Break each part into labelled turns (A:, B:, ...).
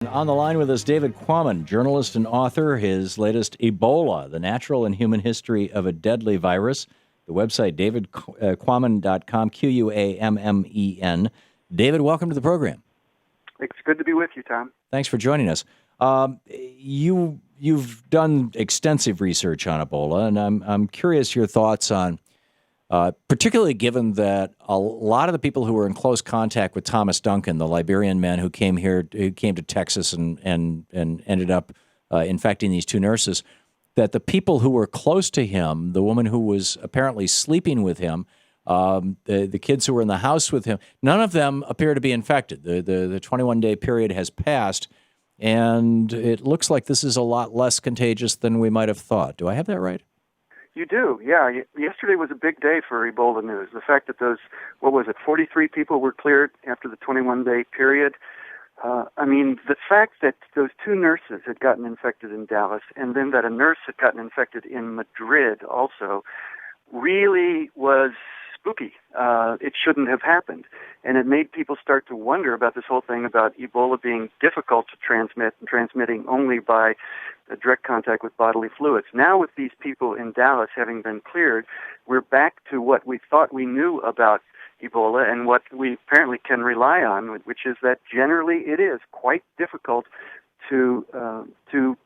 A: on the line with us, David Quammen, journalist and author. His latest, Ebola, The Natural and Human History of a Deadly Virus. The website, davidquammen.com, Quammen. David, welcome to the program.
B: It's good to be with you, Tom.
A: Thanks for joining us. You've done extensive research on Ebola, and I'm curious your thoughts on, particularly given that a lot of the people who were in close contact with Thomas Duncan, the Liberian man who came to Texas and ended up infecting these two nurses, that the people who were close to him, the woman who was apparently sleeping with him, the kids who were in the house with him, none of them appear to be infected. The 21-day period has passed, and it looks like this is a lot less contagious than we might have thought. Do I have that right?
B: You do, yeah. Yesterday was a big day for Ebola news. The fact that those, 43 people were cleared after the 21-day period. The fact that those two nurses had gotten infected in Dallas and then that a nurse had gotten infected in Madrid also really was spooky. It shouldn't have happened. And it made people start to wonder about this whole thing about Ebola being difficult to transmit and transmitting only by direct contact with bodily fluids. Now with these people in Dallas having been cleared, we're back to what we thought we knew about Ebola and what we apparently can rely on, which is that generally it is quite difficult to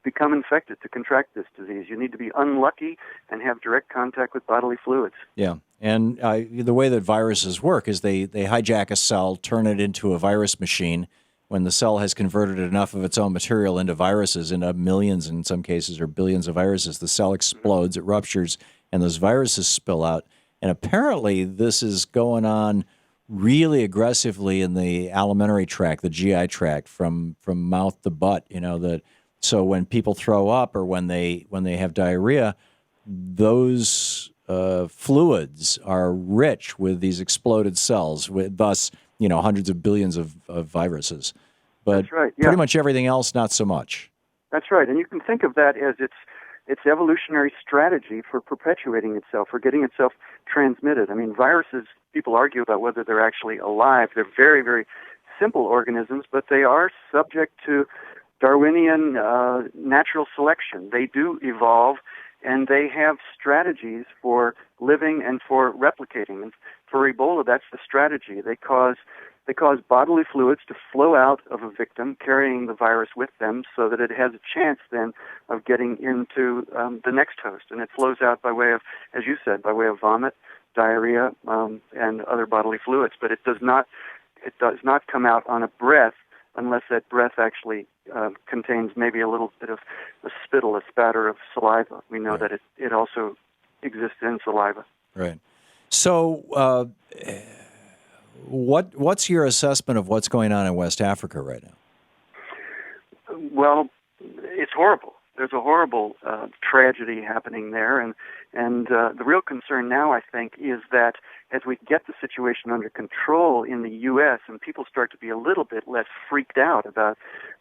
B: become infected, to contract this disease. You need to be unlucky and have direct contact with bodily fluids.
A: Yeah, and the way that viruses work is they hijack a cell, turn it into a virus machine. When the cell has converted enough of its own material into viruses, into millions in some cases or billions of viruses, the cell explodes, it ruptures, and those viruses spill out. And apparently this is going on really aggressively in the alimentary tract, the GI tract, from mouth to butt. So when people throw up or when they have diarrhea, those fluids are rich with these exploded cells, with thus hundreds of billions of viruses. But
B: that's right, yeah.
A: Pretty much everything else, not so much.
B: That's right, and you can think of that as its evolutionary strategy for perpetuating itself, for getting itself transmitted. Viruses, people argue about whether they're actually alive. They're very, very simple organisms, but they are subject to Darwinian natural selection. They do evolve, and they have strategies for living and for replicating. And for Ebola, that's the strategy. They cause bodily fluids to flow out of a victim, carrying the virus with them, so that it has a chance then of getting into the next host. And it flows out by way of, as you said, by way of vomit, diarrhea, and other bodily fluids. But it does not come out on a breath unless that breath actually contains maybe a little bit of a spittle, a spatter of saliva. We know that it also exists in saliva.
A: Right. So what's your assessment of what's going on in West Africa right now?
B: Well, it's horrible. There's a horrible tragedy happening there, and the real concern now, I think, is that as we get the situation under control in the U.S. and people start to be a little bit less freaked out about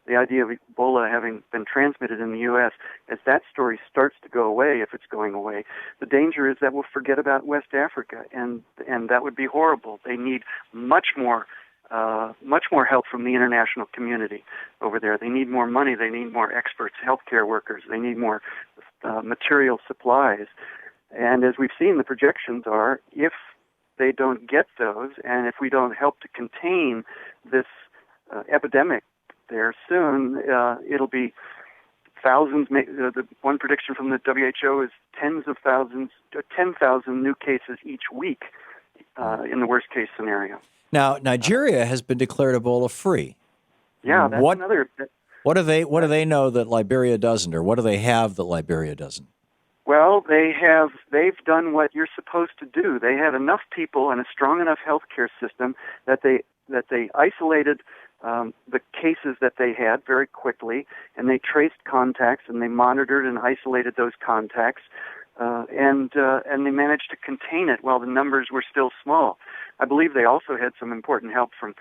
B: the idea of Ebola having been transmitted in the U.S., as that story starts to go away, if it's going away, the danger is that we'll forget about West Africa, and that would be horrible. They need much more help from the international community over there. They need more money. They need more experts, healthcare workers. They need more material supplies. And as we've seen, the projections are, if they don't get those, and if we don't help to contain this epidemic there soon, it'll be thousands. The one prediction from the WHO is 10,000 new cases each week in the worst case scenario.
A: Now, Nigeria has been declared Ebola free.
B: Yeah, that's another.
A: What do they know that Liberia doesn't, or what do they have that Liberia doesn't?
B: Well, they've done what you're supposed to do. They had enough people and a strong enough healthcare system that they isolated the cases that they had very quickly, and they traced contacts and they monitored and isolated those contacts, and they managed to contain it while the numbers were still small. I believe they also had some important help from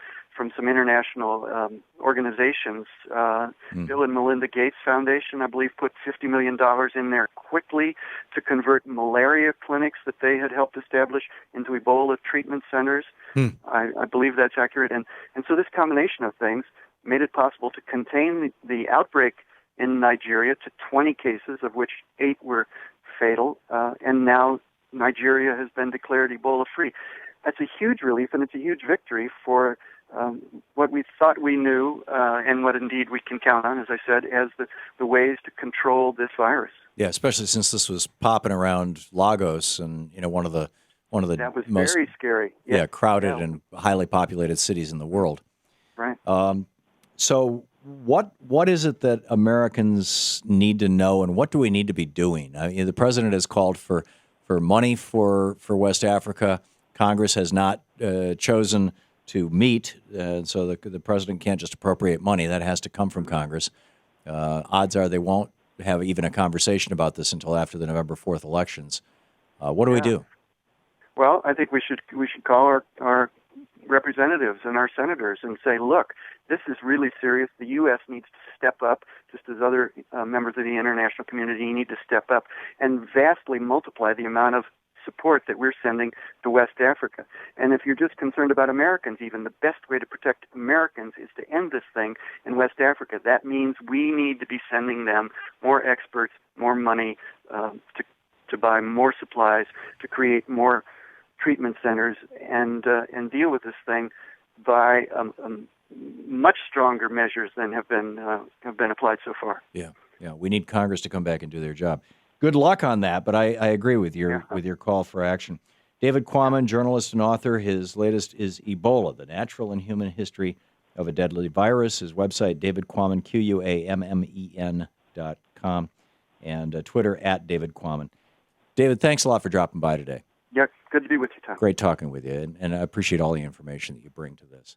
B: some international organizations. Bill and Melinda Gates Foundation, I believe, put $50 million in there quickly to convert malaria clinics that they had helped establish into Ebola treatment centers. I believe that's accurate. And so this combination of things made it possible to contain the outbreak in Nigeria to 20 cases, of which 8 were fatal, and now Nigeria has been declared Ebola-free. That's a huge relief, and it's a huge victory for what we thought we knew, and what indeed we can count on, as I said, as the ways to control this virus.
A: Yeah, especially since this was popping around Lagos, and one of the
B: That was
A: most
B: very scary.
A: crowded and highly populated cities in the world.
B: Right.
A: So what is it that Americans need to know, and what do we need to be doing? I mean, the president has called for money for West Africa. Congress has not chosen to meet, so the president can't just appropriate money. That has to come from Congress. Odds are they won't have even a conversation about this until after the November 4th elections. What do we do?
B: Well, I think we should call our representatives and our senators and say, look, this is really serious. The U.S. needs to step up, just as other members of the international community need to step up and vastly multiply the amount of support that we're sending to West Africa. And if you're just concerned about Americans, even the best way to protect Americans is to end this thing in West Africa. That means we need to be sending them more experts, more money, to buy more supplies, to create more treatment centers, and deal with this thing by much stronger measures than have been applied so far.
A: Yeah. We need Congress to come back and do their job. Good luck on that, but I agree with your call for action. David Quammen, journalist and author. His latest is Ebola, the natural and human history of a deadly virus. His website, davidquammen, QUAMMEN.com, and Twitter @DavidQuammen. David, thanks a lot for dropping by today.
B: Yeah, good to be with you, Tom.
A: Great talking with you, and I appreciate all the information that you bring to this.